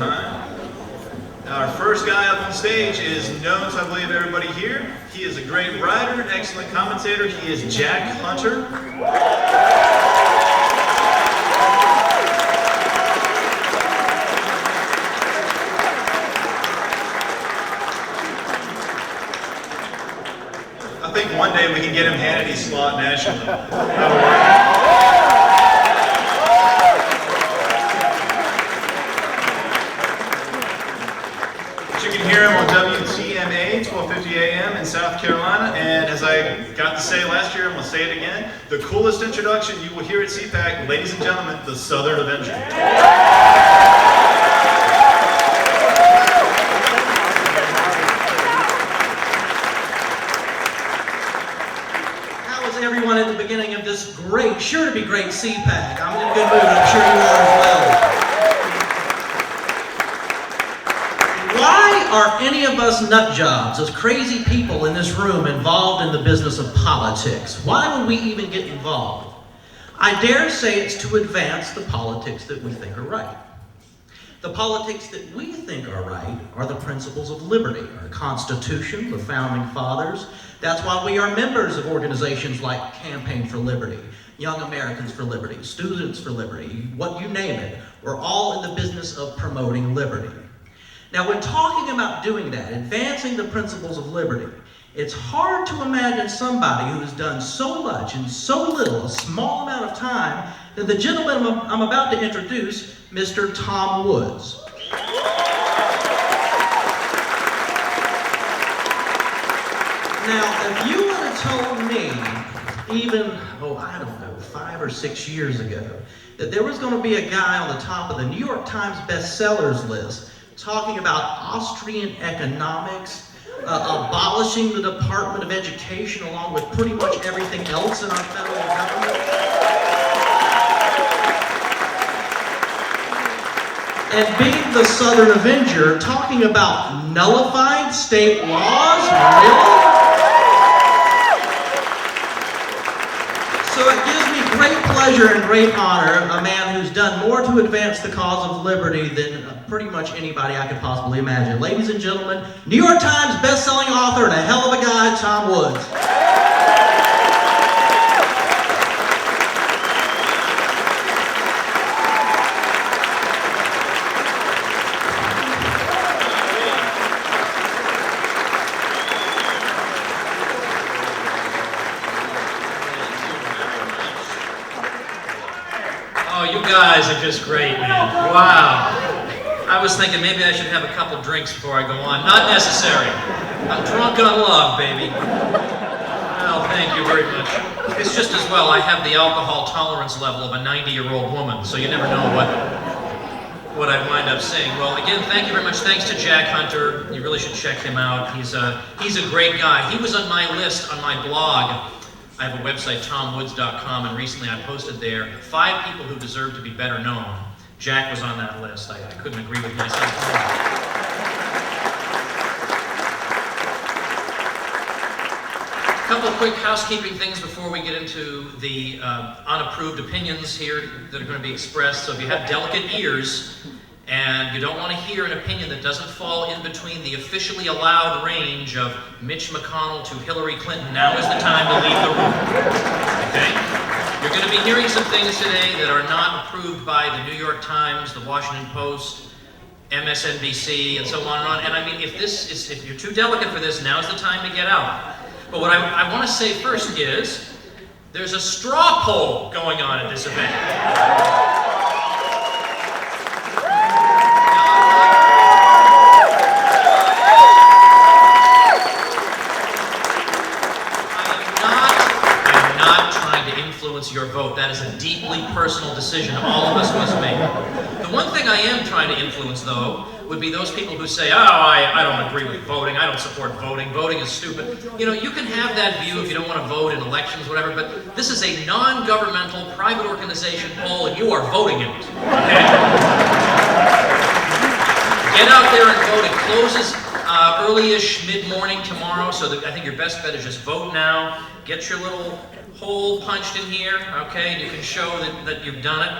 behind. Our first guy up on stage is known to, I believe, everybody here. He is a great writer, excellent commentator. He is Jack Hunter. I think one day we can get him Hannity slot nationally. But you can hear him on WTMA, 1250 AM in South Carolina. And as I got to say last year, I'm going to say it again, the coolest introduction you will hear at CPAC, ladies and gentlemen, the Southern Avenger. Everyone at the beginning of this great, sure to be great CPAC. I'm in a good mood, I'm sure you are as well. Why are any of us nut jobs, as crazy people in this room, involved in the business of politics? Why would we even get involved? I dare say it's to advance the politics that we think are right. The politics that we think are right are the principles of liberty, our Constitution, the Founding Fathers. That's why we are members of organizations like Campaign for Liberty, Young Americans for Liberty, Students for Liberty, what you name it. We're all in the business of promoting liberty. Now, when talking about doing that, advancing the principles of liberty, it's hard to imagine somebody who has done so much in so little, a small amount of time, than the gentleman I'm about to introduce, Mr. Tom Woods. Now, if you would have told me, even, I don't know, 5 or 6 years ago, that there was going to be a guy on the top of the New York Times bestsellers list talking about Austrian economics, abolishing the Department of Education along with pretty much everything else in our federal government, and being the Southern Avenger talking about nullified state laws, really? So it gives me great pleasure and great honor, a man who's done more to advance the cause of liberty than pretty much anybody I could possibly imagine. Ladies and gentlemen, New York Times best-selling author and a hell of a guy, Tom Woods. Oh, you guys are just great, man. Wow. I was thinking maybe I should have a couple drinks before I go on. Not necessary. I'm drunk on love, baby. Well, thank you very much. It's just as well I have the alcohol tolerance level of a 90-year-old woman, so you never know what I wind up saying. Well, again, thank you very much. Thanks to Jack Hunter. You really should check him out. He's a great guy. He was on my list on my blog. I have a website, tomwoods.com, and recently I posted there 5 people who deserve to be better known. Jack was on that list. I couldn't agree with myself more. A couple of quick housekeeping things before we get into the unapproved opinions here that are going to be expressed. So if you have delicate ears and you don't want to hear an opinion that doesn't fall in between the officially allowed range of Mitch McConnell to Hillary Clinton, now is the time to leave the room. Okay? You're going to be hearing some things today that are not approved by the New York Times, the Washington Post, MSNBC, and so on and on. And I mean, if you're too delicate for this, now's the time to get out. But what I want to say first is, there's a straw poll going on at this event. Your vote. That is a deeply personal decision all of us must make. The one thing I am trying to influence, though, would be those people who say, I don't agree with voting, I don't support voting, voting is stupid. You know, you can have that view if you don't want to vote in elections, whatever, but this is a non-governmental, private organization poll, and you are voting in it. Okay? Get out there and vote. It closes early-ish, mid-morning tomorrow, so I think your best bet is just vote now. Get your little hole punched in here, okay, and you can show that you've done it.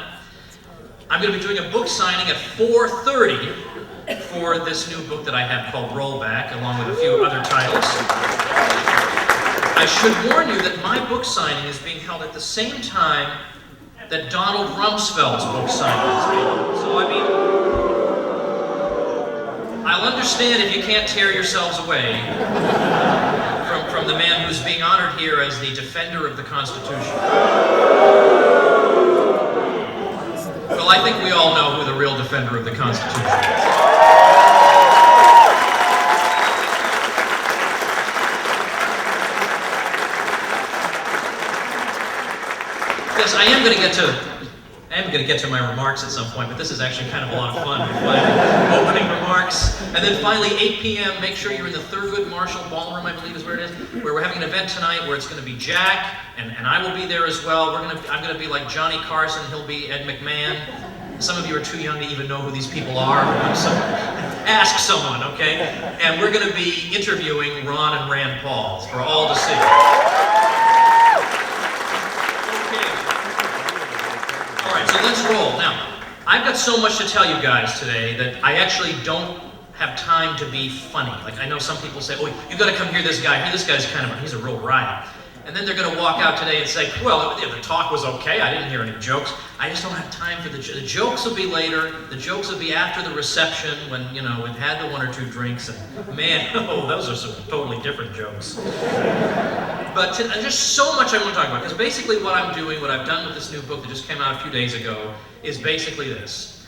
I'm going to be doing a book signing at 4:30 for this new book that I have called Rollback, along with a few other titles. I should warn you that my book signing is being held at the same time that Donald Rumsfeld's book signing is being held. So, I mean, I'll understand if you can't tear yourselves away from the man who's being honored here as the defender of the Constitution. Well, I think we all know who the real defender of the Constitution is. Yes, I am going to get to my remarks at some point, but this is actually kind of a lot of fun. Opening remarks, and then finally 8 p.m. Make sure you're in the Thurgood Marshall Ballroom, I believe is where it is, where we're having an event tonight where it's going to be Jack, and I will be there as well. I'm going to be like Johnny Carson. He'll be Ed McMahon. Some of you are too young to even know who these people are. Ask someone, okay? And we're going to be interviewing Ron and Rand Paul for all to see. So let's roll. Now, I've got so much to tell you guys today that I actually don't have time to be funny. Like, I know some people say, oh, you got to come hear this guy. This guy's he's a real riot. And then they're going to walk out today and say, well, yeah, the talk was okay. I didn't hear any jokes. I just don't have time for the jokes will be later. The jokes will be after the reception when, you know, we've had the 1 or 2 drinks. And man, oh, those are some totally different jokes. But there's just so much I want to talk about. Because basically what I'm doing, what I've done with this new book that just came out a few days ago, is basically this.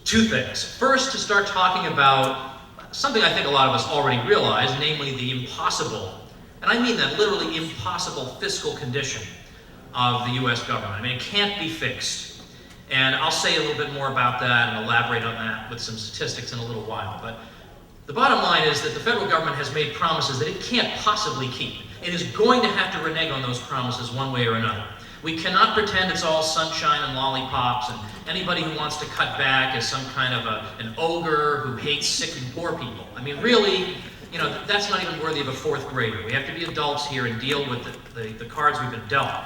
2 things. First, to start talking about something I think a lot of us already realize, namely the impossible, and I mean that literally impossible fiscal condition of the U.S. government. I mean, it can't be fixed. And I'll say a little bit more about that and elaborate on that with some statistics in a little while. But the bottom line is that the federal government has made promises that it can't possibly keep. It is going to have to renege on those promises one way or another. We cannot pretend it's all sunshine and lollipops, and anybody who wants to cut back is some kind of an ogre who hates sick and poor people. I mean, really, you know, that's not even worthy of a 4th grader. We have to be adults here and deal with the cards we've been dealt.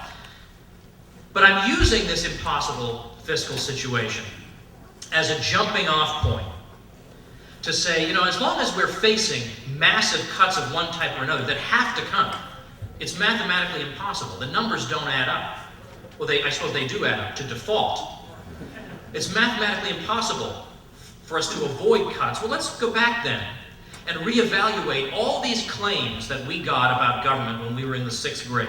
But I'm using this impossible fiscal situation as a jumping off point to say, you know, as long as we're facing massive cuts of one type or another that have to come, it's mathematically impossible. The numbers don't add up. Well, I suppose they do add up to default. It's mathematically impossible for us to avoid cuts. Well, let's go back then and reevaluate all these claims that we got about government when we were in the 6th grade,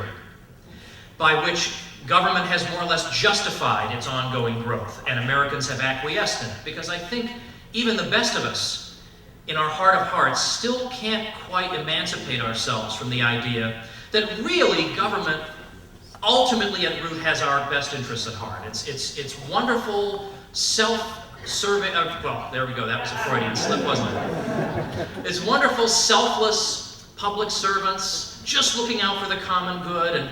by which government has more or less justified its ongoing growth, and Americans have acquiesced in it. Because I think even the best of us, in our heart of hearts, still can't quite emancipate ourselves from the idea that really government ultimately at root has our best interests at heart. It's wonderful self-serving, well, there we go, that was a Freudian slip, wasn't it? It's wonderful, selfless public servants just looking out for the common good, and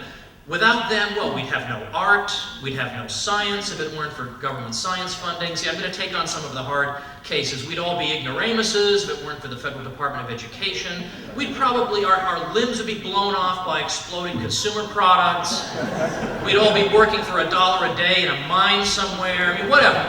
without them, well, we'd have no art, we'd have no science if it weren't for government science funding. See, I'm going to take on some of the hard cases. We'd all be ignoramuses if it weren't for the Federal Department of Education. We'd probably, our limbs would be blown off by exploding consumer products. We'd all be working for $1 a day in a mine somewhere. I mean, whatever.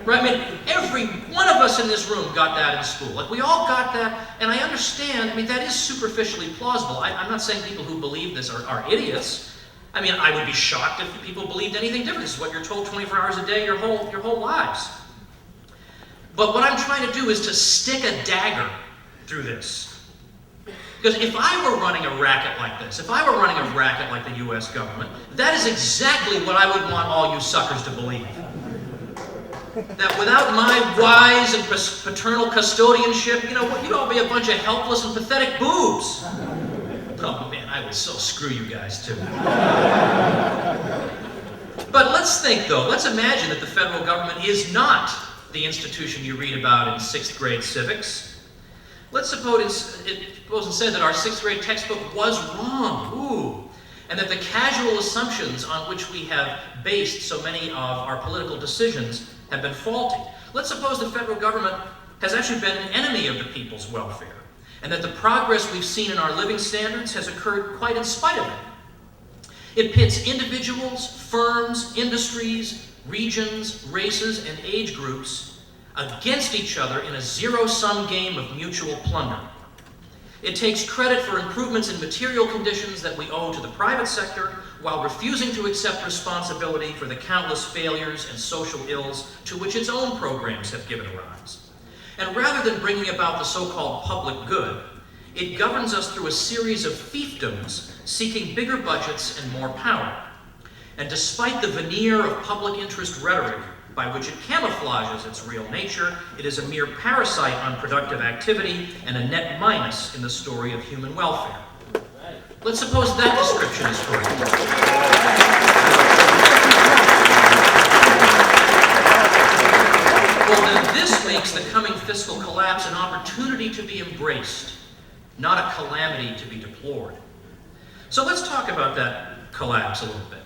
Right? I mean, every one of us in this room got that in school. Like, we all got that, and I understand, I mean, that is superficially plausible. I'm not saying people who believe this are idiots. I mean, I would be shocked if people believed anything different. This is what you're told 24 hours a day your whole lives. But what I'm trying to do is to stick a dagger through this. Because if I were running a racket like this, if I were running a racket like the U.S. government, that is exactly what I would want all you suckers to believe. That without my wise and paternal custodianship, you know, you'd all be a bunch of helpless and pathetic boobs. Oh man, I would so screw you guys too. But let's think though, let's imagine that the federal government is not the institution you read about in 6th grade civics. Let's suppose instead that our 6th grade textbook was wrong, and that the casual assumptions on which we have based so many of our political decisions have been faulty. Let's suppose the federal government has actually been an enemy of the people's welfare, and that the progress we've seen in our living standards has occurred quite in spite of it. It pits individuals, firms, industries, regions, races, and age groups against each other in a zero-sum game of mutual plunder. It takes credit for improvements in material conditions that we owe to the private sector, while refusing to accept responsibility for the countless failures and social ills to which its own programs have given rise. And rather than bringing about the so-called public good, it governs us through a series of fiefdoms seeking bigger budgets and more power. And despite the veneer of public interest rhetoric by which it camouflages its real nature, it is a mere parasite on productive activity and a net minus in the story of human welfare. Let's suppose that description is correct. Well, then this makes the coming fiscal collapse an opportunity to be embraced, not a calamity to be deplored. So let's talk about that collapse a little bit.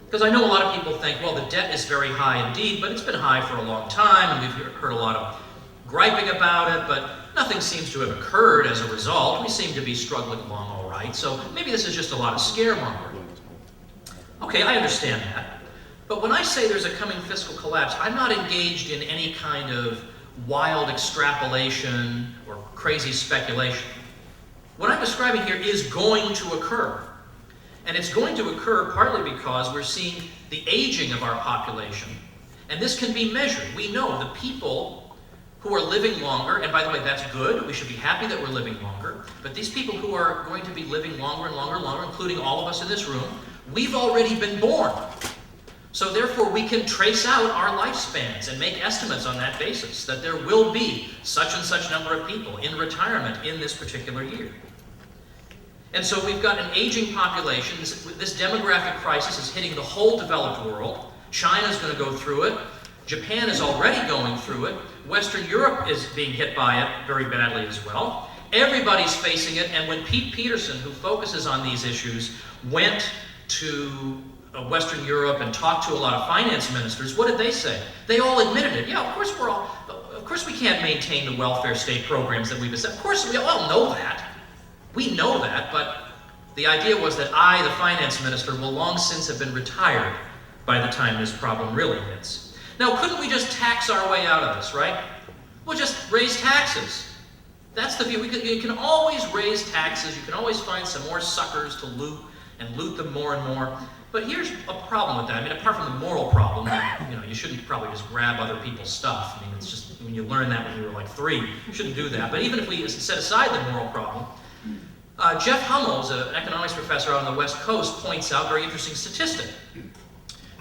Because I know a lot of people think, well, the debt is very high indeed, but it's been high for a long time, and we've heard a lot of griping about it, but nothing seems to have occurred as a result. We seem to be struggling along all right, so maybe this is just a lot of scaremongering. Okay, I understand that. But when I say there's a coming fiscal collapse, I'm not engaged in any kind of wild extrapolation or crazy speculation. What I'm describing here is going to occur. And it's going to occur partly because we're seeing the aging of our population. And this can be measured. We know the people who are living longer, and by the way, that's good. We should be happy that we're living longer. But these people who are going to be living longer and longer and longer, including all of us in this room, we've already been born. So therefore, we can trace out our lifespans and make estimates on that basis, that there will be such and such number of people in retirement in this particular year. And so we've got an aging population. This demographic crisis is hitting the whole developed world. China's going to go through it. Japan is already going through it. Western Europe is being hit by it very badly as well. Everybody's facing it, and when Pete Peterson, who focuses on these issues, went to Western Europe and talked to a lot of finance ministers, what did they say? They all admitted it. Yeah, of course we can't maintain the welfare state programs that we've established. Of course, we all know that. We know that, but the idea was that I, the finance minister, will long since have been retired by the time this problem really hits. Now, couldn't we just tax our way out of this, right? We'll just raise taxes. That's the view. You can always raise taxes. You can always find some more suckers to loot and loot them more and more. But here's a problem with that. I mean, apart from the moral problem, you shouldn't probably just grab other people's stuff. I mean, it's just, when you learn that when you were like 3, you shouldn't do that. But even if we set aside the moral problem, Jeff Hummels, an economics professor out on the West Coast, points out a very interesting statistic.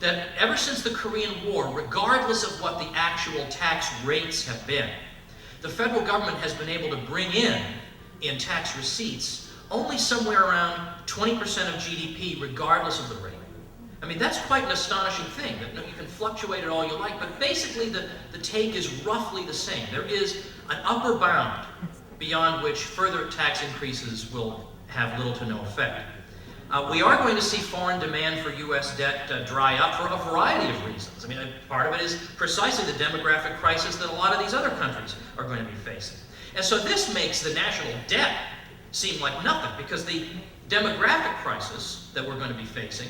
That ever since the Korean War, regardless of what the actual tax rates have been, the federal government has been able to bring in tax receipts, only somewhere around 20% of GDP, regardless of the rate. I mean, that's quite an astonishing thing. That you can fluctuate it all you like, but basically the take is roughly the same. There is an upper bound beyond which further tax increases will have little to no effect. We are going to see foreign demand for U.S. debt dry up for a variety of reasons. I mean, part of it is precisely the demographic crisis that a lot of these other countries are going to be facing. And so this makes the national debt seem like nothing, because the demographic crisis that we're going to be facing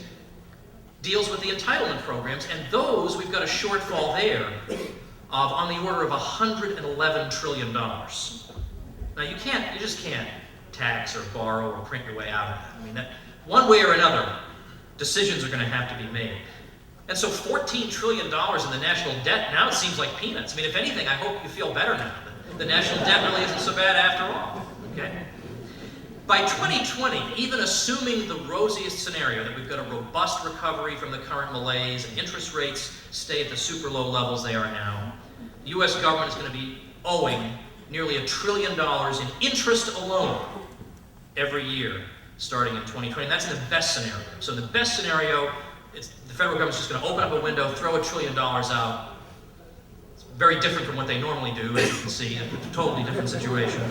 deals with the entitlement programs, and those, we've got a shortfall there of on the order of $111 trillion. Now you just can't tax or borrow or print your way out of that. I mean, one way or another, decisions are going to have to be made. And so $14 trillion in the national debt, now it seems like peanuts. I mean, if anything, I hope you feel better now. The national debt really isn't so bad after all, okay? By 2020, even assuming the rosiest scenario, that we've got a robust recovery from the current malaise and interest rates stay at the super low levels they are now, the U.S. government is going to be owing nearly $1 trillion in interest alone every year starting in 2020. And that's in the best scenario. So in the best scenario, the federal government's just going to open up a window, throw $1 trillion out. It's very different from what they normally do, as you can see. It's a totally different situation.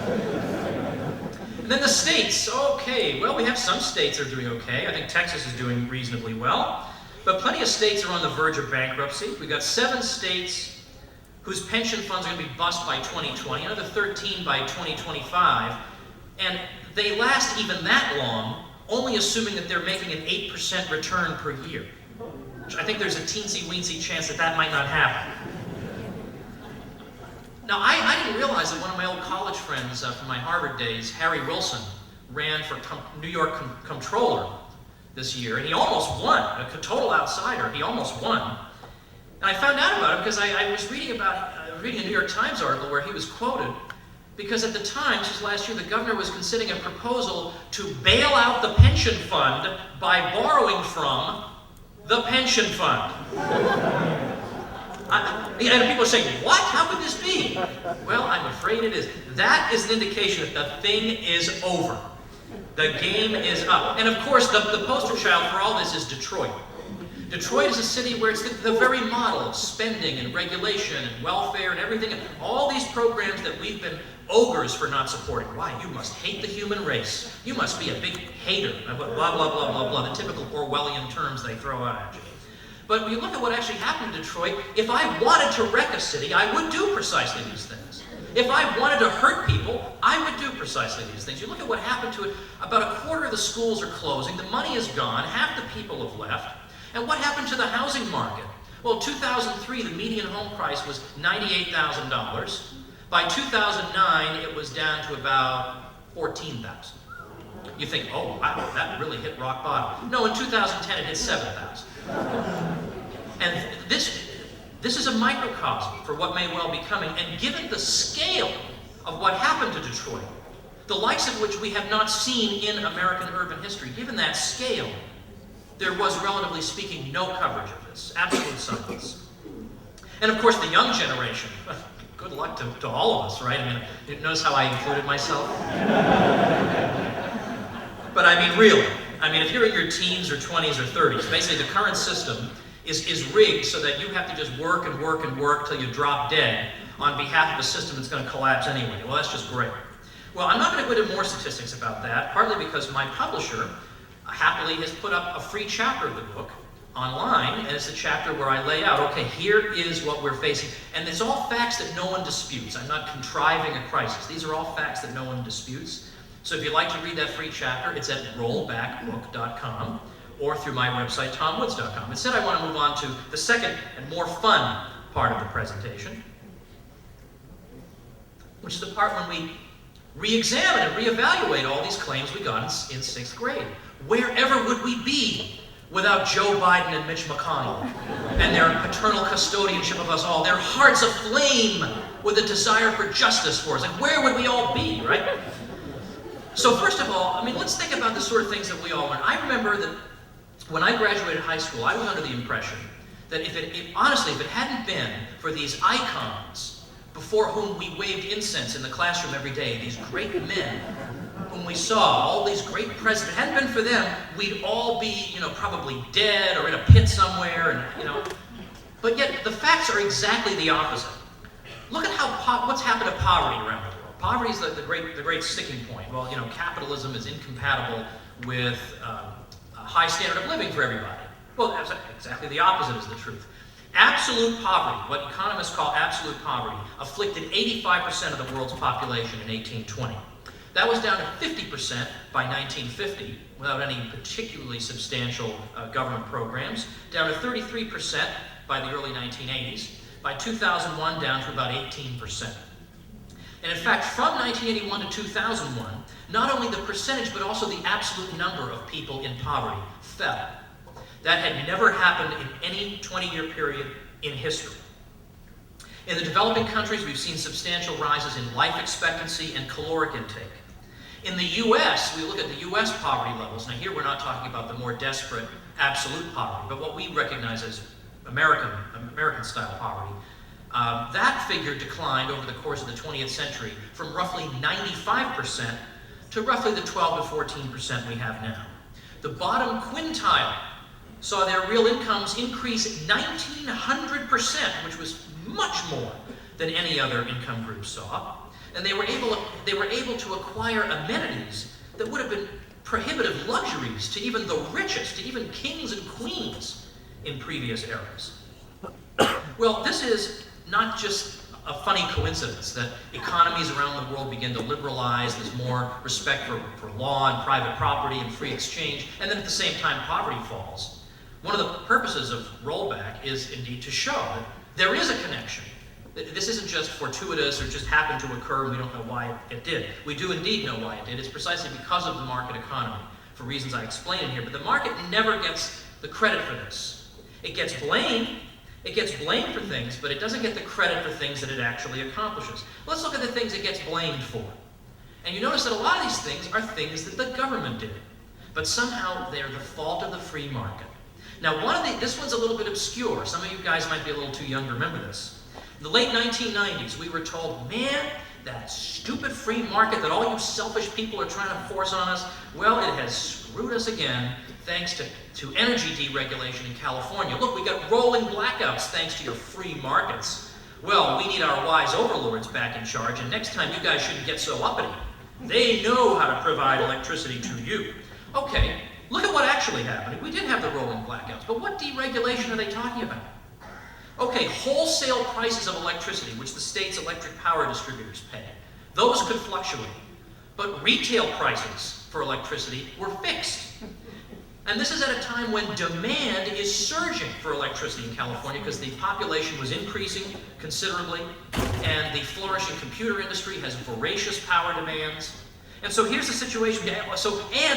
And then the states. Okay, well, we have some states that are doing okay. I think Texas is doing reasonably well. But plenty of states are on the verge of bankruptcy. We've got 7 states whose pension funds are going to be bust by 2020, another 13 by 2025. And they last even that long, only assuming that they're making an 8% return per year. Which I think there's a teensy-weensy chance that that might not happen. Now, I didn't realize that one of my old college friends from my Harvard days, Harry Wilson, ran for New York comptroller this year, and he almost won. A total outsider, he almost won. And I found out about it because I was reading a New York Times article where he was quoted, because at the time, just last year, the governor was considering a proposal to bail out the pension fund by borrowing from the pension fund. And people are saying, what? How could this be? Well, I'm afraid it is. That is an indication that the thing is over. The game is up. And of course, the poster child for all this is Detroit. Detroit is a city where it's the very model of spending and regulation and welfare and everything. And all these programs that we've been ogres for not supporting. Why? You must hate the human race. You must be a big hater. Blah, blah, blah, blah, blah. The typical Orwellian terms they throw out at you. But when you look at what actually happened in Detroit, if I wanted to wreck a city, I would do precisely these things. If I wanted to hurt people, I would do precisely these things. You look at what happened to it, about a quarter of the schools are closing, the money is gone, half the people have left. And what happened to the housing market? Well, in 2003, the median home price was $98,000. By 2009, it was down to about $14,000. You think, oh, wow, that really hit rock bottom. No, in 2010, it hit $7,000. And this is a microcosm for what may well be coming. And given the scale of what happened to Detroit, the likes of which we have not seen in American urban history, given that scale, there was, relatively speaking, no coverage of this. Absolute silence. And of course, the young generation, good luck to all of us, right? I mean, notice how I included myself? But I mean, really. I mean, if you're in your teens or 20s or 30s, basically the current system is rigged so that you have to just work and work and work till you drop dead on behalf of a system that's going to collapse anyway. Well, that's just great. Well, I'm not going to go into more statistics about that, partly because my publisher happily has put up a free chapter of the book online, and it's a chapter where I lay out, okay, here is what we're facing. And it's all facts that no one disputes. I'm not contriving a crisis. These are all facts that no one disputes. So if you'd like to read that free chapter, it's at rollbackbook.com or through my website, tomwoods.com. Instead, I want to move on to the second and more fun part of the presentation, which is the part when we re-examine and re-evaluate all these claims we got in 6th grade. Wherever would we be without Joe Biden and Mitch McConnell and their paternal custodianship of us all, their hearts aflame with a desire for justice for us? Like, where would we all be, right? So first of all, I mean, let's think about the sort of things that we all learned. I remember that when I graduated high school, I was under the impression that honestly, if it hadn't been for these icons before whom we waved incense in the classroom every day, these great men whom we saw, all these great presidents, if it hadn't been for them, we'd all be, probably dead or in a pit somewhere, and, But yet, the facts are exactly the opposite. Look at what's happened to poverty around the world. Poverty is the great sticking point. Well, capitalism is incompatible with a high standard of living for everybody. Well, exactly the opposite is the truth. Absolute poverty, what economists call absolute poverty, afflicted 85% of the world's population in 1820. That was down to 50% by 1950, without any particularly substantial government programs, down to 33% by the early 1980s. By 2001, down to about 18%. And in fact, from 1981 to 2001, not only the percentage, but also the absolute number of people in poverty fell. That had never happened in any 20-year period in history. In the developing countries, we've seen substantial rises in life expectancy and caloric intake. In the U.S., we look at the U.S. poverty levels. Now here we're not talking about the more desperate absolute poverty, but what we recognize as American-style poverty. That figure declined over the course of the 20th century from roughly 95% to roughly the 12 to 14% we have now. The bottom quintile saw their real incomes increase 1,900%, which was much more than any other income group saw. And they were able to acquire amenities that would have been prohibitive luxuries to even the richest, to even kings and queens in previous eras. Well, this is not just a funny coincidence that economies around the world begin to liberalize, there's more respect for law and private property and free exchange, and then at the same time poverty falls. One of the purposes of Rollback is indeed to show that there is a connection. This isn't just fortuitous or just happened to occur and we don't know why it did. We do indeed know why it did. It's precisely because of the market economy, for reasons I explain in here. But the market never gets the credit for this. It gets blamed. It gets blamed for things, but it doesn't get the credit for things that it actually accomplishes. Let's look at the things it gets blamed for. And you notice that a lot of these things are things that the government did. But somehow they're the fault of the free market. Now, this one's a little bit obscure. Some of you guys might be a little too young to remember this. In the late 1990s, we were told, man, that stupid free market that all you selfish people are trying to force on us, well, it has screwed us again thanks to energy deregulation in California. Look, we got rolling blackouts thanks to your free markets. Well, we need our wise overlords back in charge, and next time you guys shouldn't get so uppity. They know how to provide electricity to you. Okay, look at what actually happened. We did have the rolling blackouts, but what deregulation are they talking about? Okay, wholesale prices of electricity, which the state's electric power distributors pay, those could fluctuate. But retail prices for electricity were fixed. And this is at a time when demand is surging for electricity in California because the population was increasing considerably, and the flourishing computer industry has voracious power demands. And so here's the situation. And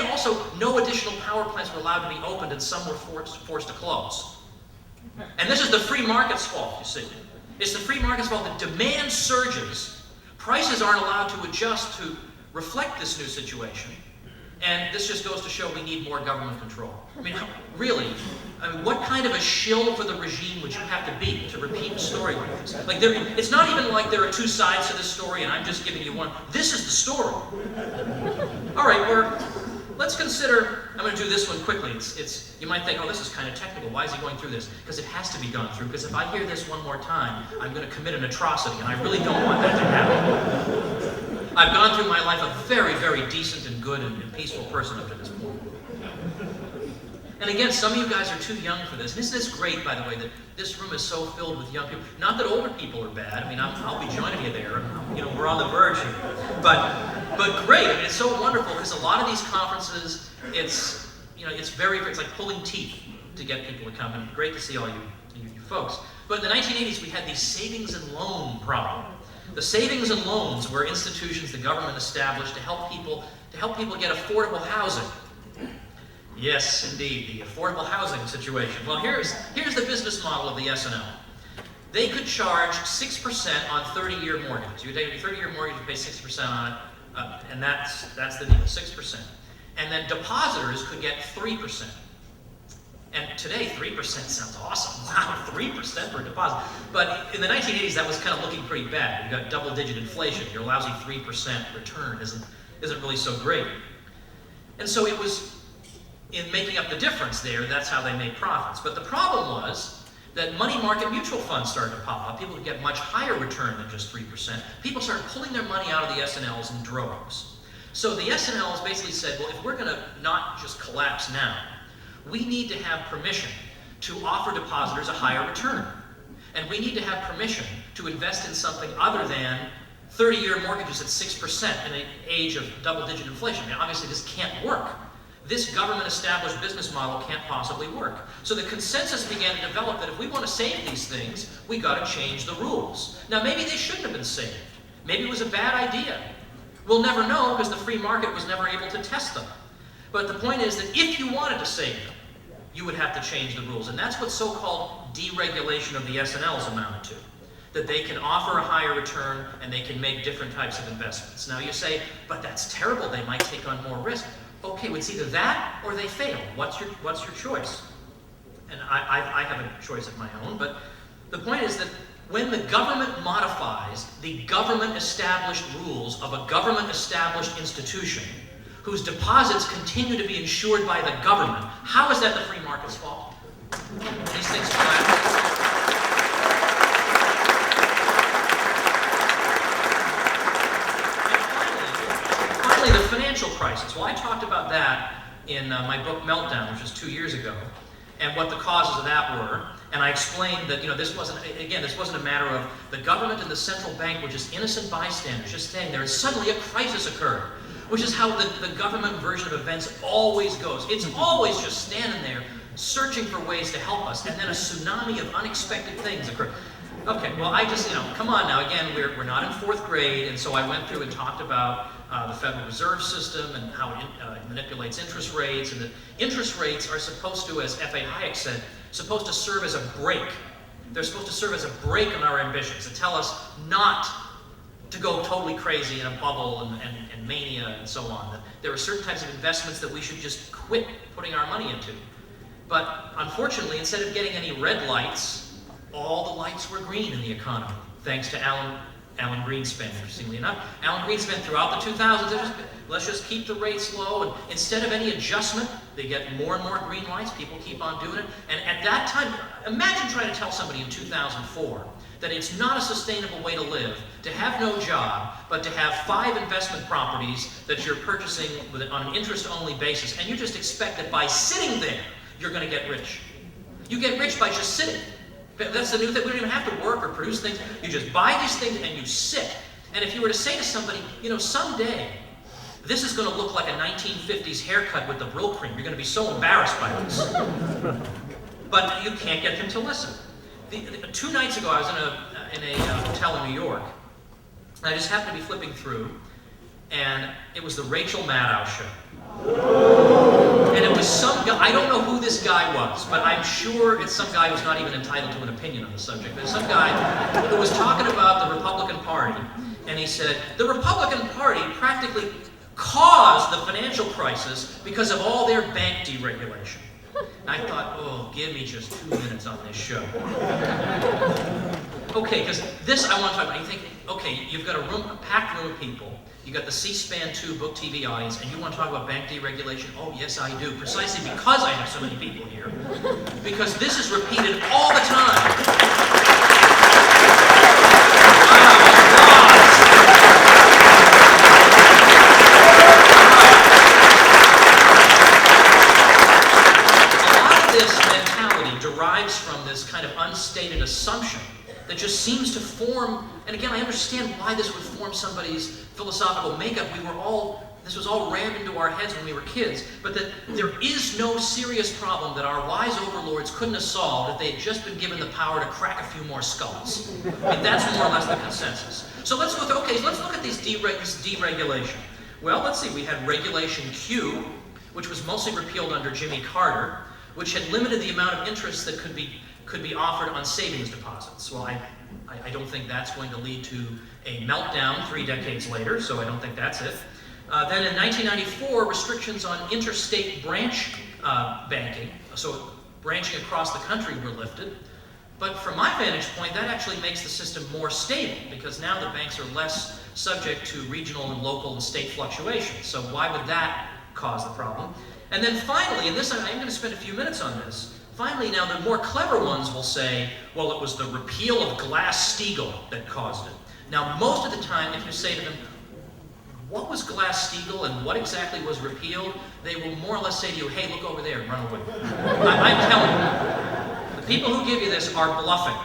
also, no additional power plants were allowed to be opened, and some were forced to close. And this is the free market's fault, you see. It's the free market's fault that demand surges. Prices aren't allowed to adjust to reflect this new situation. And this just goes to show we need more government control. I mean, really, what kind of a shill for the regime would you have to be to repeat a story like this? Like, it's not even like there are two sides to this story and I'm just giving you one. This is the story. All right, let's consider, I'm going to do this one quickly. You might think, oh, this is kind of technical. Why is he going through this? Because it has to be gone through, because if I hear this one more time, I'm going to commit an atrocity, and I really don't want that to happen. I've gone through my life a very, very decent and good and peaceful person up to this point. And again, some of you guys are too young for this. Isn't this great, by the way, that this room is so filled with young people? Not that older people are bad. I mean, I'll be joining you there. We're on the verge here. But great. I mean, it's so wonderful because a lot of these conferences, it's like pulling teeth to get people to come. And great to see all you folks. But in the 1980s, we had the savings and loan problem. The savings and loans were institutions the government established to help people get affordable housing. Yes, indeed, the affordable housing situation. Well, here's the business model of the S&L. They could charge 6% on 30-year mortgages. You take a 30-year mortgage, you pay 6% on it, and that's the deal, 6%. And then depositors could get 3%. And today, 3% sounds awesome. Wow, 3% for a deposit. But in the 1980s, that was kind of looking pretty bad. You've got double-digit inflation. Your lousy 3% return isn't really so great. And so it was, in making up the difference there, that's how they made profits. But the problem was that money market mutual funds started to pop up. People could get much higher return than just 3%. People started pulling their money out of the S&Ls in droves. So the S&Ls basically said, well, if we're going to not just collapse now, we need to have permission to offer depositors a higher return. And we need to have permission to invest in something other than 30-year mortgages at 6% in an age of double-digit inflation. I mean, obviously this can't work. This government-established business model can't possibly work. So the consensus began to develop that if we want to save these things, we got to change the rules. Now, maybe they shouldn't have been saved. Maybe it was a bad idea. We'll never know because the free market was never able to test them. But the point is that if you wanted to save them, you would have to change the rules. And that's what so-called deregulation of the S&Ls amounted to. That they can offer a higher return and they can make different types of investments. Now you say, but that's terrible, they might take on more risk. Okay, well, it's either that or they fail. What's your choice? And I have a choice of my own, but the point is that when the government modifies the government-established rules of a government-established institution whose deposits continue to be insured by the government, how is that the free market's fault? These things collapse. Finally, the financial crisis. Well, I talked about that in my book Meltdown, which was 2 years ago, and what the causes of that were. And I explained that this wasn't a matter of the government and the central bank were just innocent bystanders, just standing there, and suddenly a crisis occurred, which is how the government version of events always goes. It's always just standing there, searching for ways to help us, and then a tsunami of unexpected things occur. Okay, well, I just, come on now. Again, we're not in fourth grade, and so I went through and talked about the Federal Reserve System and how it manipulates interest rates, and that interest rates are supposed to, as F.A. Hayek said, supposed to serve as a brake. They're supposed to serve as a brake on our ambitions, to tell us not to go totally crazy in a bubble and mania and so on. That there are certain types of investments that we should just quit putting our money into. But unfortunately, instead of getting any red lights, all the lights were green in the economy, thanks to Alan Greenspan, interestingly enough. Alan Greenspan, throughout the 2000s, let's just keep the rates low, and instead of any adjustment, they get more and more green lights, people keep on doing it. And at that time, imagine trying to tell somebody in 2004 that it's not a sustainable way to live, to have no job, but to have 5 investment properties that you're purchasing on an interest-only basis, and you just expect that by sitting there, you're going to get rich. You get rich by just sitting. That's the new thing. We don't even have to work or produce things. You just buy these things and you sit. And if you were to say to somebody, someday, this is going to look like a 1950s haircut with the Brill cream. You're going to be so embarrassed by this. But you can't get them to listen. 2 nights ago, I was in a hotel in New York. And I just happened to be flipping through, and it was the Rachel Maddow show. And it was some guy, I don't know who this guy was, but I'm sure it's some guy who's not even entitled to an opinion on the subject. But some guy who was talking about the Republican Party, and he said, the Republican Party practically caused the financial crisis because of all their bank deregulation. And I thought, oh, give me just 2 minutes on this show. Okay, because this I want to talk about. You think, okay, you've got a packed room of people. You got the C-SPAN 2 book TV audience, and you want to talk about bank deregulation? Oh, yes, I do. Precisely because I have so many people here. Because this is repeated all the time. Derives from this kind of unstated assumption that just seems to form, and again, I understand why this would form somebody's philosophical makeup. This was all rammed into our heads when we were kids, but that there is no serious problem that our wise overlords couldn't have solved if they had just been given the power to crack a few more skulls. And that's more or less the consensus. So let's look at these deregulation. Well, let's see, we had Regulation Q, which was mostly repealed under Jimmy Carter, which had limited the amount of interest that could be offered on savings deposits. Well, I don't think that's going to lead to a meltdown 3 decades later, so I don't think that's it. Then in 1994, restrictions on interstate branch banking, so branching across the country, were lifted. But from my vantage point, that actually makes the system more stable, because now the banks are less subject to regional and local and state fluctuations. So why would that cause the problem? And then finally, and this I'm going to spend a few minutes on this, finally now the more clever ones will say, well, it was the repeal of Glass-Steagall that caused it. Now most of the time, if you say to them, what was Glass-Steagall and what exactly was repealed, they will more or less say to you, hey, look over there and run away. I'm telling you, the people who give you this are bluffing.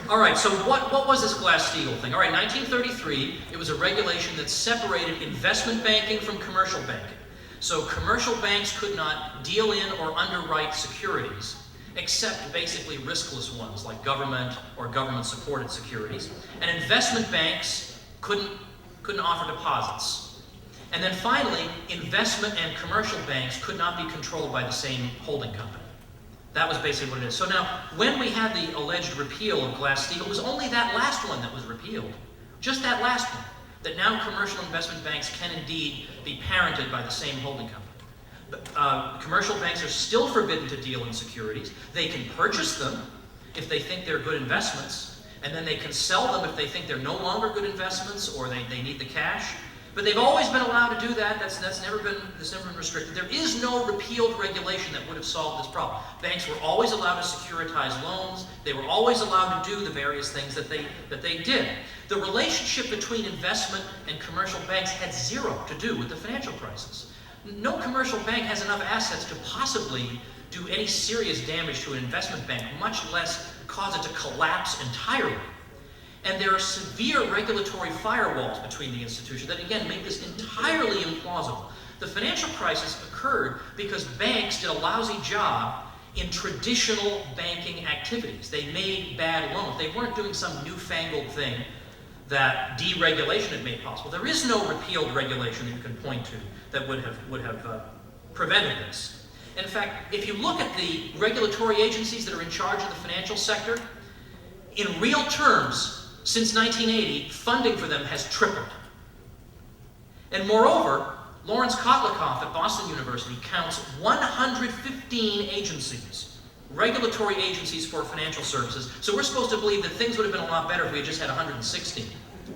All right, so what was this Glass-Steagall thing? All right, 1933, it was a regulation that separated investment banking from commercial banking. So commercial banks could not deal in or underwrite securities, except basically riskless ones like government or government-supported securities. And investment banks couldn't offer deposits. And then finally, investment and commercial banks could not be controlled by the same holding company. That was basically what it is. So now, when we had the alleged repeal of Glass-Steagall, it was only that last one that was repealed. Just that last one. That now commercial investment banks can indeed be parented by the same holding company. Commercial banks are still forbidden to deal in securities. They can purchase them if they think they're good investments, and then they can sell them if they think they're no longer good investments or they need the cash. But they've always been allowed to do that. That's never been restricted. There is no repealed regulation that would have solved this problem. Banks were always allowed to securitize loans. They were always allowed to do the various things that they did. The relationship between investment and commercial banks had zero to do with the financial crisis. No commercial bank has enough assets to possibly do any serious damage to an investment bank, much less cause it to collapse entirely. And there are severe regulatory firewalls between the institutions that, again, make this entirely implausible. The financial crisis occurred because banks did a lousy job in traditional banking activities. They made bad loans. They weren't doing some newfangled thing that deregulation had made possible. There is no repealed regulation that you can point to that would have prevented this. In fact, if you look at the regulatory agencies that are in charge of the financial sector, in real terms, since 1980, funding for them has tripled. And moreover, Lawrence Kotlikoff at Boston University counts 115 agencies, regulatory agencies for financial services. So we're supposed to believe that things would have been a lot better if we had just had 116.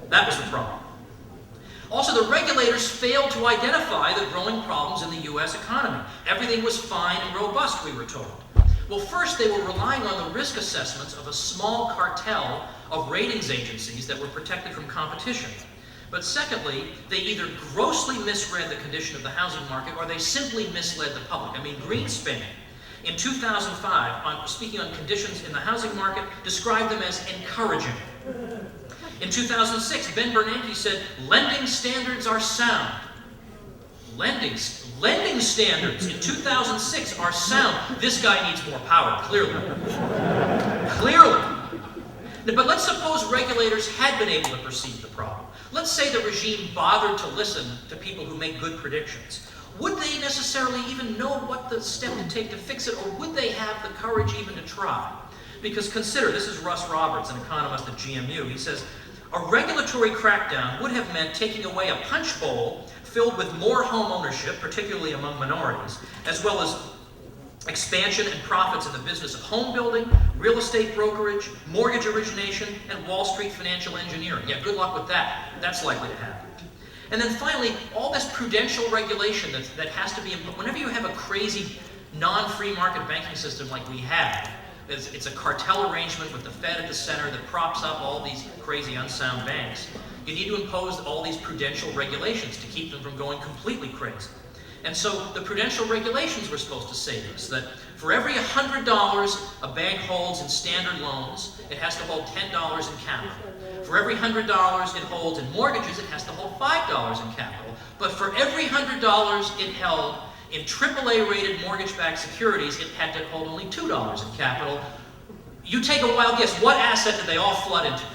That was the problem. Also, the regulators failed to identify the growing problems in the U.S. economy. Everything was fine and robust, we were told. Well, first, they were relying on the risk assessments of a small cartel of ratings agencies that were protected from competition. But secondly, they either grossly misread the condition of the housing market or they simply misled the public. I mean, Greenspan, in 2005, speaking on conditions in the housing market, described them as encouraging. In 2006, Ben Bernanke said, lending standards are sound. Lending standards in 2006 are sound. This guy needs more power, clearly. Clearly. But let's suppose regulators had been able to perceive the problem. Let's say the regime bothered to listen to people who make good predictions. Would they necessarily even know what the step to take to fix it, or would they have the courage even to try? Because consider, this is Russ Roberts, an economist at GMU. He says, a regulatory crackdown would have meant taking away a punch bowl filled with more home ownership, particularly among minorities, as well as expansion and profits in the business of home building, real estate brokerage, mortgage origination, and Wall Street financial engineering. Yeah, good luck with that. That's likely to happen. And then finally, all this prudential regulation that has to be input. Whenever you have a crazy non-free market banking system like we have, it's a cartel arrangement with the Fed at the center that props up all these crazy unsound banks. You need to impose all these prudential regulations to keep them from going completely crazy. And so the prudential regulations were supposed to say this, that for every $100 a bank holds in standard loans, it has to hold $10 in capital. For every $100 it holds in mortgages, it has to hold $5 in capital. But for every $100 it held in AAA-rated mortgage-backed securities, it had to hold only $2 in capital. You take a wild guess, what asset did they all flood into?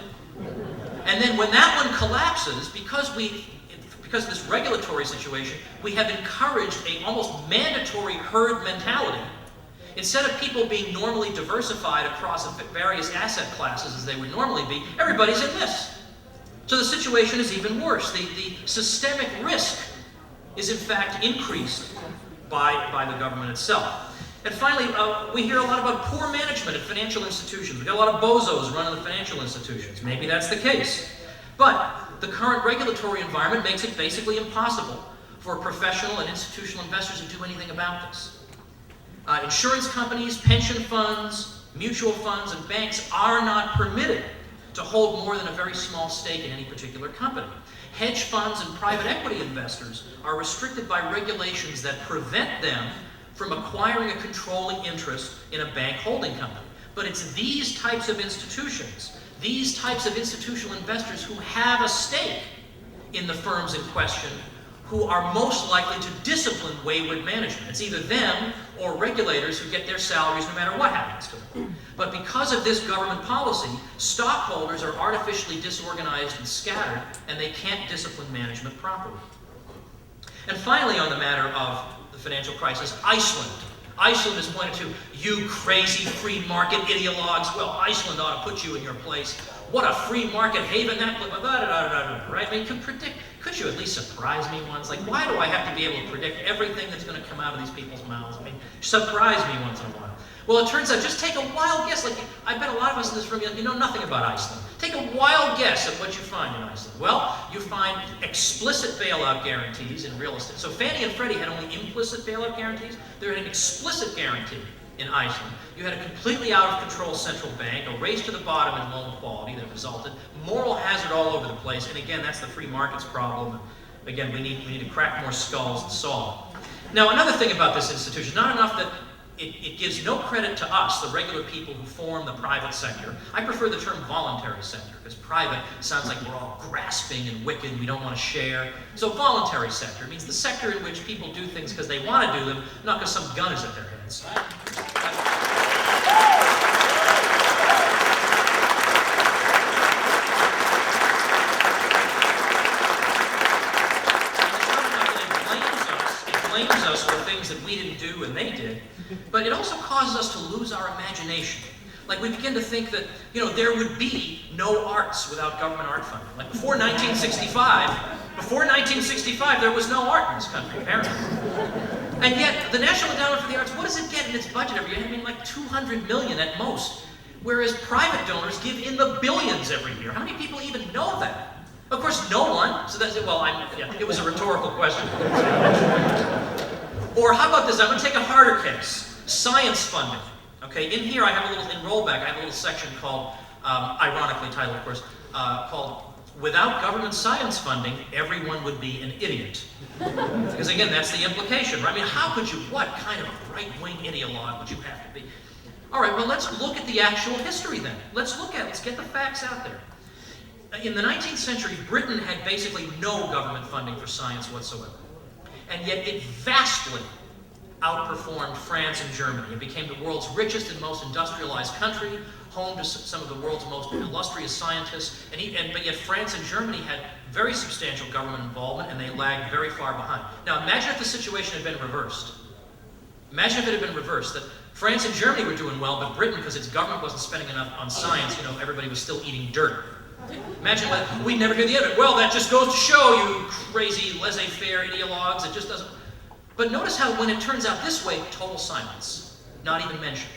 And then when that one collapses, because of this regulatory situation, we have encouraged an almost mandatory herd mentality. Instead of people being normally diversified across various asset classes as they would normally be, everybody's in this. So the situation is even worse. The systemic risk is in fact increased by the government itself. And finally, we hear a lot about poor management at financial institutions. We've got a lot of bozos running the financial institutions. Maybe that's the case. But the current regulatory environment makes it basically impossible for professional and institutional investors to do anything about this. Insurance companies, pension funds, mutual funds, and banks are not permitted to hold more than a very small stake in any particular company. Hedge funds and private equity investors are restricted by regulations that prevent them from acquiring a controlling interest in a bank holding company. But it's these types of institutions, these types of institutional investors who have a stake in the firms in question who are most likely to discipline wayward management. It's either them or regulators who get their salaries no matter what happens to them. But because of this government policy, stockholders are artificially disorganized and scattered, and they can't discipline management properly. And finally, on the matter of the financial crisis, Iceland. Iceland is pointed to, you crazy free market ideologues. Well, Iceland ought to put you in your place. What a free market haven that, right? I mean, could you at least surprise me once? Like, why do I have to be able to predict everything that's going to come out of these people's mouths? I mean, surprise me once in a while. Well, it turns out, just take a wild guess. Like, I bet a lot of us in this room, you know nothing about Iceland. Take a wild guess at what you find in Iceland. Well, you find explicit bailout guarantees in real estate. So Fannie and Freddie had only implicit bailout guarantees. There had an explicit guarantee in Iceland. You had a completely out-of-control central bank, a race to the bottom in loan quality that resulted, moral hazard all over the place, and again, that's the free markets problem. Again, we need to crack more skulls and solve it. Now, another thing about this institution, not enough that it gives no credit to us, the regular people who form the private sector. I prefer the term voluntary sector, because private sounds like we're all grasping and wicked, we don't want to share. So voluntary sector means the sector in which people do things because they want to do them, not because some gun is at their heads. us for things that we didn't do and they did, but it also causes us to lose our imagination. Like we begin to think that, you know, there would be no arts without government art funding. Like before 1965, there was no art in this country, apparently. And yet, the National Endowment for the Arts, what does it get in its budget every year? I mean, like $200 million at most. Whereas private donors give in the billions every year. How many people even know that? Of course, no one. So that's it. Well, it was a rhetorical question. Or how about this? I'm going to take a harder case. Science funding. Okay, in here I have a little, in Rollback, I have a little section called, ironically titled, of course, called Without Government Science Funding, Everyone Would Be an Idiot. Because again, that's the implication, right? I mean, how could you, what kind of right-wing ideologue would you have to be? All right, well, let's look at the actual history then. Let's get the facts out there. In the 19th century, Britain had basically no government funding for science whatsoever. And yet it vastly outperformed France and Germany. It became the world's richest and most industrialized country, home to some of the world's most illustrious scientists, but yet France and Germany had very substantial government involvement and they lagged very far behind. Now imagine if the situation had been reversed. Imagine if it had been reversed, that France and Germany were doing well, but Britain, because its government wasn't spending enough on science, you know, everybody was still eating dirt. Imagine we'd never hear the end of it. Well, that just goes to show you crazy laissez-faire ideologues, it just doesn't. But notice how when it turns out this way, total silence, not even mentioned.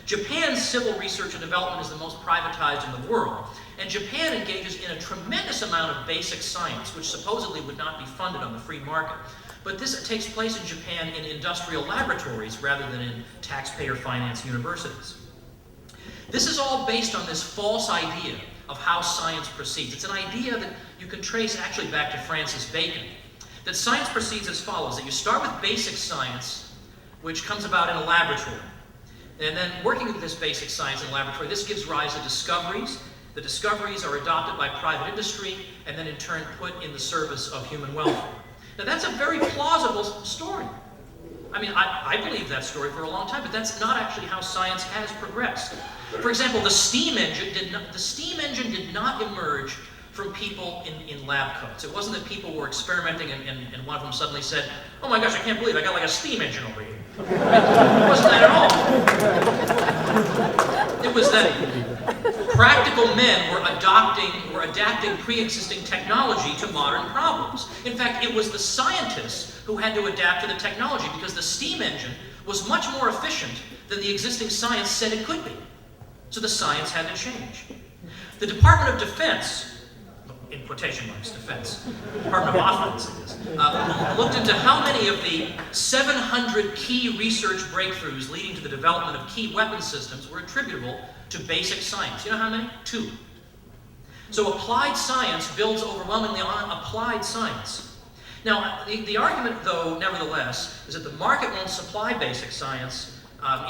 Japan's civil research and development is the most privatized in the world, and Japan engages in a tremendous amount of basic science, which supposedly would not be funded on the free market. But this takes place in Japan in industrial laboratories rather than in taxpayer-financed universities. This is all based on this false idea of how science proceeds. It's an idea that you can trace actually back to Francis Bacon. That science proceeds as follows, that you start with basic science, which comes about in a laboratory. And then working with this basic science in a laboratory, this gives rise to discoveries. The discoveries are adopted by private industry and then in turn put in the service of human welfare. Now that's a very plausible story. I mean, I believed that story for a long time, but that's not actually how science has progressed. For example, the steam engine did not emerge from people in lab coats. It wasn't that people were experimenting and one of them suddenly said, oh my gosh, I can't believe I got like a steam engine over here. It wasn't that at all. It was that practical men were adapting pre-existing technology to modern problems. In fact, it was the scientists who had to adapt to the technology because the steam engine was much more efficient than the existing science said it could be. So the science had to change. The Department of Defense, in quotation marks, defense, Department of Offense it is, looked into how many of the 700 key research breakthroughs leading to the development of key weapon systems were attributable to basic science. You know how many? 2. So applied science builds overwhelmingly on applied science. Now, the argument, though, nevertheless, is that the market won't supply basic science,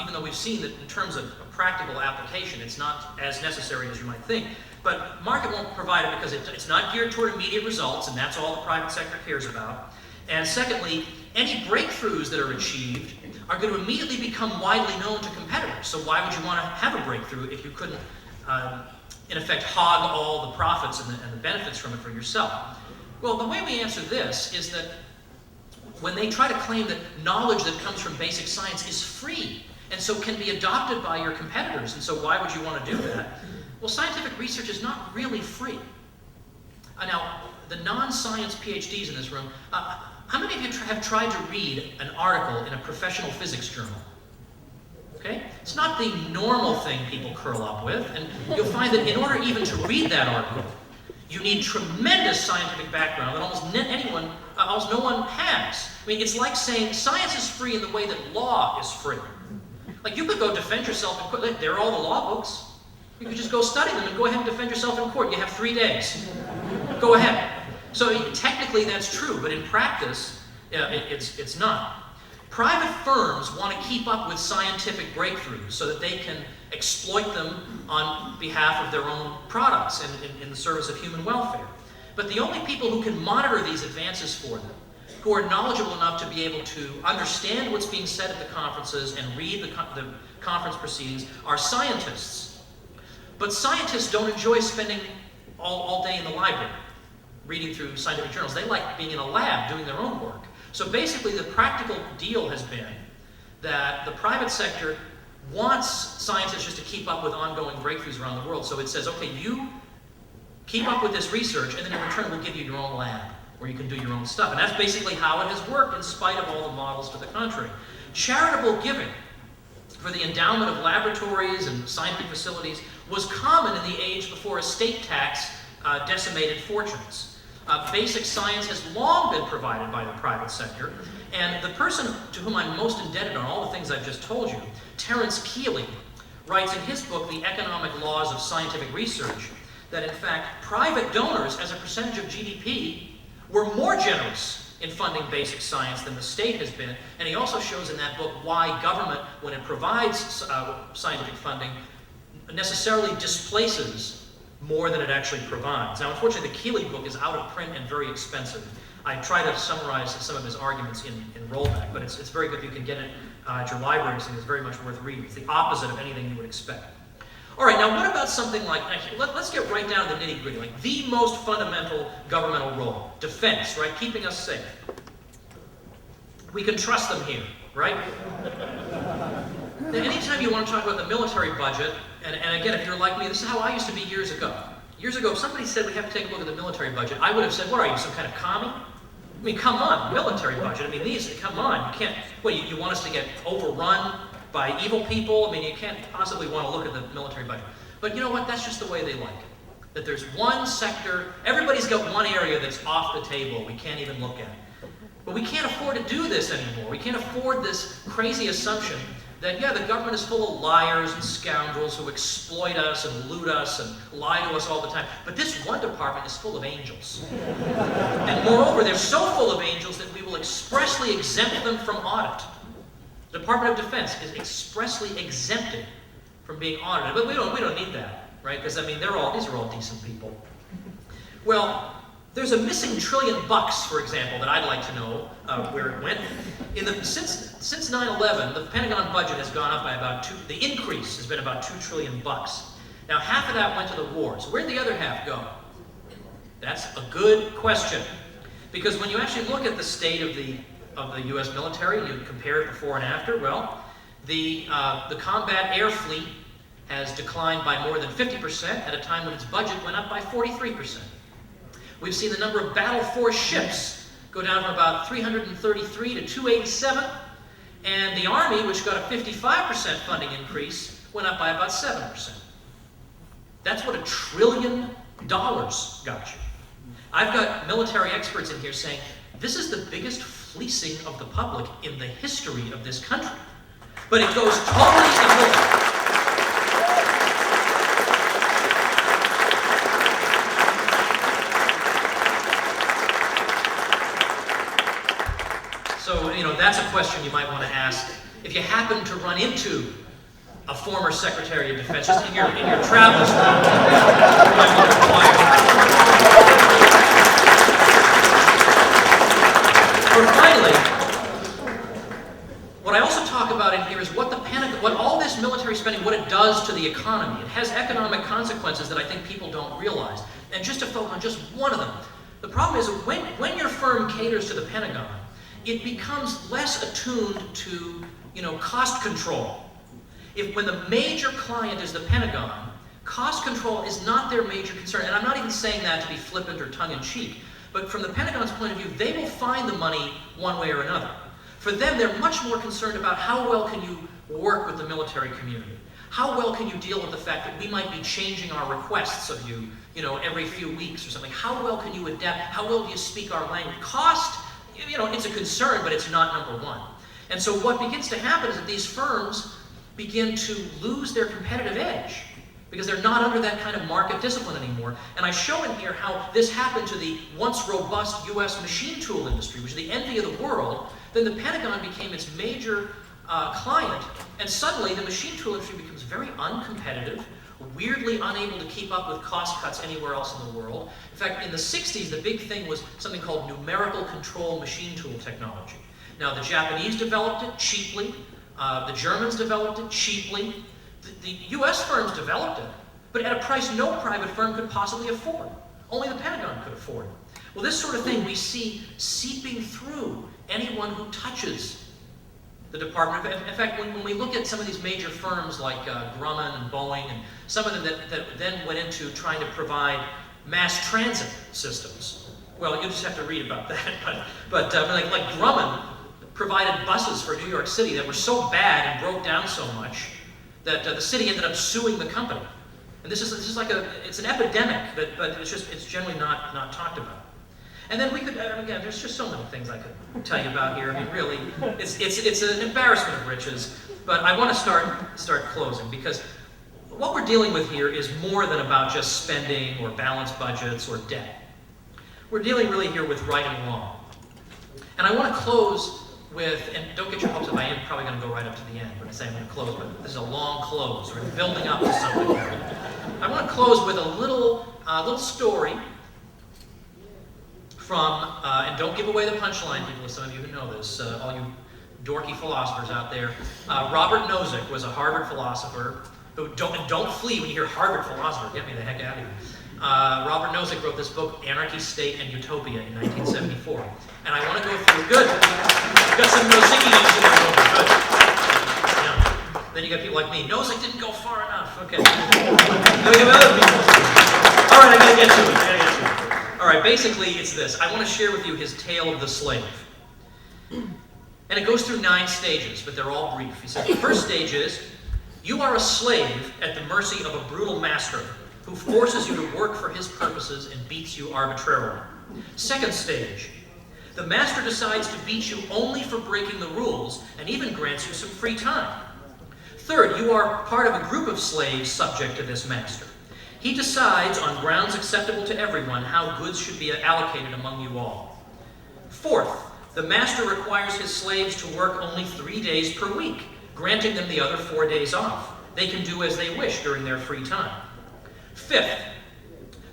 even though we've seen that in terms of a practical application, it's not as necessary as you might think. But market won't provide it because it's not geared toward immediate results, and that's all the private sector cares about. And secondly, any breakthroughs that are achieved are going to immediately become widely known to competitors. So why would you want to have a breakthrough if you couldn't, in effect, hog all the profits and the benefits from it for yourself? Well, the way we answer this is that when they try to claim that knowledge that comes from basic science is free, and so can be adopted by your competitors, and so why would you want to do that? Well, scientific research is not really free. Now, the non-science PhDs in this room, how many of you have tried to read an article in a professional physics journal? Okay? It's not the normal thing people curl up with, and you'll find that in order even to read that article, you need tremendous scientific background that almost no one has. I mean, it's like saying science is free in the way that law is free. Like, you could go defend yourself in court. There are all the law books. You could just go study them and go ahead and defend yourself in court. You have 3 days. Go ahead. So technically that's true, but in practice, it's not. Private firms want to keep up with scientific breakthroughs so that they can exploit them on behalf of their own products and in the service of human welfare. But the only people who can monitor these advances for them, who are knowledgeable enough to be able to understand what's being said at the conferences and read the conference proceedings, are scientists. But scientists don't enjoy spending all day in the library reading through scientific journals. They like being in a lab doing their own work. So basically the practical deal has been that the private sector wants scientists just to keep up with ongoing breakthroughs around the world. So it says, okay, you keep up with this research, and then in return we'll give you your own lab, where you can do your own stuff. And that's basically how it has worked, in spite of all the models to the contrary. Charitable giving for the endowment of laboratories and scientific facilities was common in the age before estate tax decimated fortunes. Basic science has long been provided by the private sector, and the person to whom I'm most indebted on all the things I've just told you, Terence Keeley, writes in his book, The Economic Laws of Scientific Research, that in fact, private donors as a percentage of GDP were more generous in funding basic science than the state has been, and he also shows in that book why government, when it provides scientific funding, necessarily displaces more than it actually provides. Now, unfortunately, the Keeley book is out of print and very expensive. I try to summarize some of his arguments in Rollback, but it's very good if you can get it at your libraries, and it's very much worth reading. It's the opposite of anything you would expect. All right, now what about something like, let's get right down to the nitty-gritty, like the most fundamental governmental role, defense, right, keeping us safe. We can trust them here, right? Now, anytime you want to talk about the military budget, and again, if you're like me, this is how I used to be years ago. Years ago, if somebody said we have to take a look at the military budget, I would have said, what are you, some kind of commie? I mean, come on, military budget. I mean, come on, you can't, what, you want us to get overrun by evil people? I mean, you can't possibly want to look at the military budget. But you know what, that's just the way they like it. That there's one sector, everybody's got one area that's off the table we can't even look at. But we can't afford to do this anymore. We can't afford this crazy assumption that, yeah, the government is full of liars and scoundrels who exploit us and loot us and lie to us all the time. But this one department is full of angels. And moreover, they're so full of angels that we will expressly exempt them from audit. The Department of Defense is expressly exempted from being audited. But we don't need that, right? Because, I mean, these are all decent people. Well, there's a missing $1 trillion, for example, that I'd like to know where it went. Since 9/11, the Pentagon budget has gone up by about the increase has been about $2 trillion. Now, half of that went to the war. So where'd the other half go? That's a good question. Because when you actually look at the state of the U.S. military, you compare it before and after, well, the combat air fleet has declined by more than 50% at a time when its budget went up by 43%. We've seen the number of battle force ships go down from about 333 to 287, and the Army, which got a 55% funding increase, went up by about 7%. That's what $1 trillion got you. I've got military experts in here saying, this is the biggest fleecing of the public in the history of this country. But it goes totally ignored. So, you know, that's a question you might want to ask if you happen to run into a former Secretary of Defense, just in your travels. But finally, what I also talk about in here is what all this military spending, what it does to the economy. It has economic consequences that I think people don't realize. And just to focus on just one of them, the problem is that when your firm caters to the Pentagon, it becomes less attuned to, cost control. When the major client is the Pentagon, cost control is not their major concern. And I'm not even saying that to be flippant or tongue-in-cheek. But from the Pentagon's point of view, they will find the money one way or another. For them, they're much more concerned about how well can you work with the military community. How well can you deal with the fact that we might be changing our requests of you, every few weeks or something. How well can you adapt? How well do you speak our language? Cost, it's a concern, but it's not number one. And so what begins to happen is that these firms begin to lose their competitive edge because they're not under that kind of market discipline anymore. And I show in here how this happened to the once robust U.S. machine tool industry, which is the envy of the world. Then the Pentagon became its major client, and suddenly the machine tool industry becomes very uncompetitive, weirdly unable to keep up with cost cuts anywhere else in the world. In fact, in the 60s, the big thing was something called numerical control machine tool technology. Now, the Japanese developed it cheaply. The Germans developed it cheaply. The U.S. firms developed it, but at a price no private firm could possibly afford. Only the Pentagon could afford it. Well, this sort of thing we see seeping through anyone who touches the Department of, in fact, when we look at some of these major firms like Grumman and Boeing, and some of them that then went into trying to provide mass transit systems. Well, you just have to read about that, but like Grumman provided buses for New York City that were so bad and broke down so much that the city ended up suing the company. And this is like it's an epidemic, but it's generally not talked about. And then we could, again, there's just so many things I could tell you about here. I mean, really, it's an embarrassment of riches. But I want to start closing, because what we're dealing with here is more than about just spending or balanced budgets or debt. We're dealing really here with right and wrong. And I want to close with, and don't get your hopes up, I am probably going to go right up to the end when I say I'm going to close, but this is a long close. We're building up to something here. I want to close with a little story from, and don't give away the punchline, people, some of you who know this, all you dorky philosophers out there. Robert Nozick was a Harvard philosopher who, don't flee when you hear Harvard philosopher, get me the heck out of here. Robert Nozick wrote this book, Anarchy, State, and Utopia, in 1974. And I want to go through, good, got some Nozickians in the room, good. Yeah. Then you got people like me, Nozick didn't go far enough, okay. Then we have other people. All right, I gotta get to it. All right, basically it's this. I want to share with you his tale of the slave. And it goes through 9 stages, but they're all brief. He says, the first stage is, you are a slave at the mercy of a brutal master who forces you to work for his purposes and beats you arbitrarily. Second stage, the master decides to beat you only for breaking the rules and even grants you some free time. Third, you are part of a group of slaves subject to this master. He decides, on grounds acceptable to everyone, how goods should be allocated among you all. Fourth, the master requires his slaves to work only 3 days per week, granting them the other 4 days off. They can do as they wish during their free time. Fifth,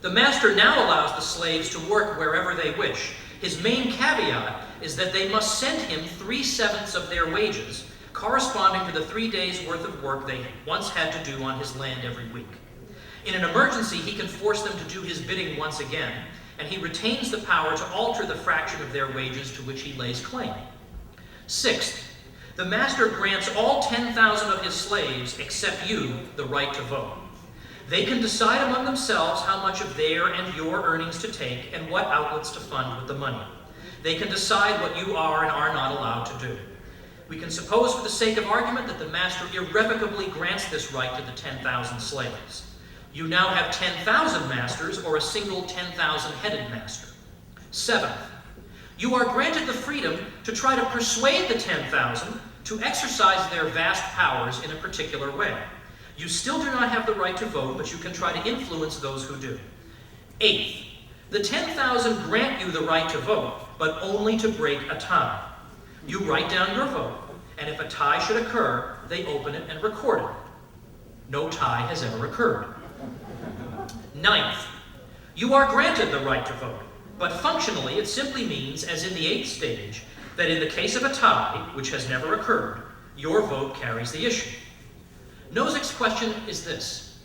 the master now allows the slaves to work wherever they wish. His main caveat is that they must send him 3/7 of their wages, corresponding to the 3 days' worth of work they once had to do on his land every week. In an emergency, he can force them to do his bidding once again, and he retains the power to alter the fraction of their wages to which he lays claim. Sixth, the master grants all 10,000 of his slaves, except you, the right to vote. They can decide among themselves how much of their and your earnings to take and what outlets to fund with the money. They can decide what you are and are not allowed to do. We can suppose, for the sake of argument, that the master irrevocably grants this right to the 10,000 slaves. You now have 10,000 masters, or a single 10,000-headed master. Seventh, you are granted the freedom to try to persuade the 10,000 to exercise their vast powers in a particular way. You still do not have the right to vote, but you can try to influence those who do. Eighth, the 10,000 grant you the right to vote, but only to break a tie. You write down your vote, and if a tie should occur, they open it and record it. No tie has ever occurred. Ninth, you are granted the right to vote, but functionally it simply means, as in the 8th stage, that in the case of a tie, which has never occurred, your vote carries the issue. Nozick's question is this: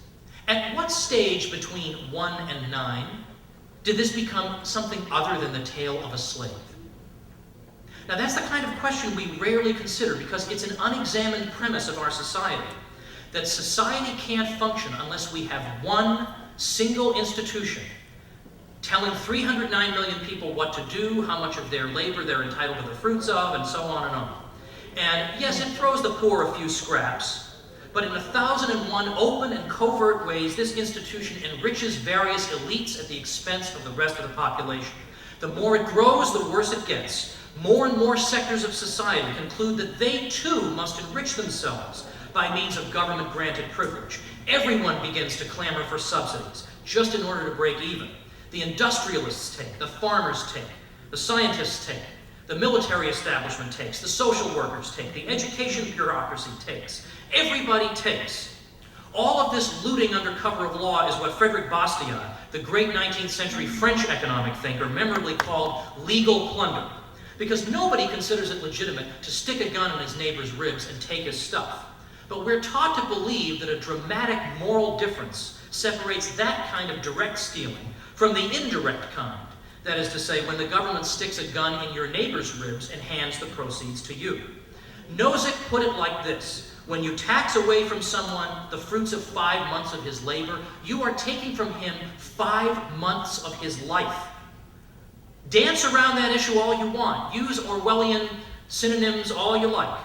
at what stage between 1 and 9 did this become something other than the tale of a slave? Now that's the kind of question we rarely consider, because it's an unexamined premise of our society, that society can't function unless we have one single institution telling 309 million people what to do, how much of their labor they're entitled to the fruits of, and so on and on. And yes, it throws the poor a few scraps, but in 1,001 open and covert ways, this institution enriches various elites at the expense of the rest of the population. The more it grows, the worse it gets. More and more sectors of society conclude that they too must enrich themselves by means of government-granted privilege. Everyone begins to clamor for subsidies, just in order to break even. The industrialists take, the farmers take, the scientists take, the military establishment takes, the social workers take, the education bureaucracy takes. Everybody takes. All of this looting under cover of law is what Frederick Bastiat, the great 19th century French economic thinker, memorably called legal plunder, because nobody considers it legitimate to stick a gun in his neighbor's ribs and take his stuff. But we're taught to believe that a dramatic moral difference separates that kind of direct stealing from the indirect kind, That is to say, when the government sticks a gun in your neighbor's ribs and hands the proceeds to you. Nozick put it like this: when you tax away from someone the fruits of 5 months of his labor, you are taking from him 5 months of his life. Dance around that issue all you want. Use Orwellian synonyms all you like.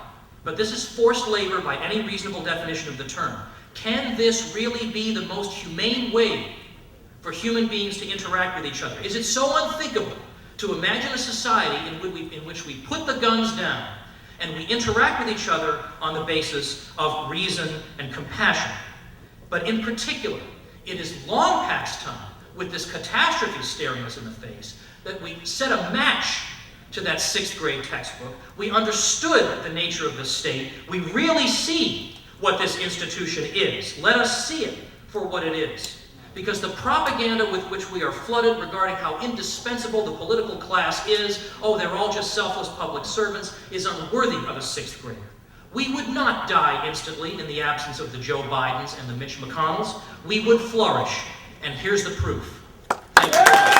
But this is forced labor by any reasonable definition of the term. Can this really be the most humane way for human beings to interact with each other? Is it so unthinkable to imagine a society in which we put the guns down and we interact with each other on the basis of reason and compassion? But in particular, it is long past time, with this catastrophe staring us in the face, that we set a match to that 6th grade textbook. We understood the nature of the state. We really see what this institution is. Let us see it for what it is. Because the propaganda with which we are flooded regarding how indispensable the political class is, oh, they're all just selfless public servants, is unworthy of a 6th grader. We would not die instantly in the absence of the Joe Bidens and the Mitch McConnells. We would flourish. And here's the proof. Thank you.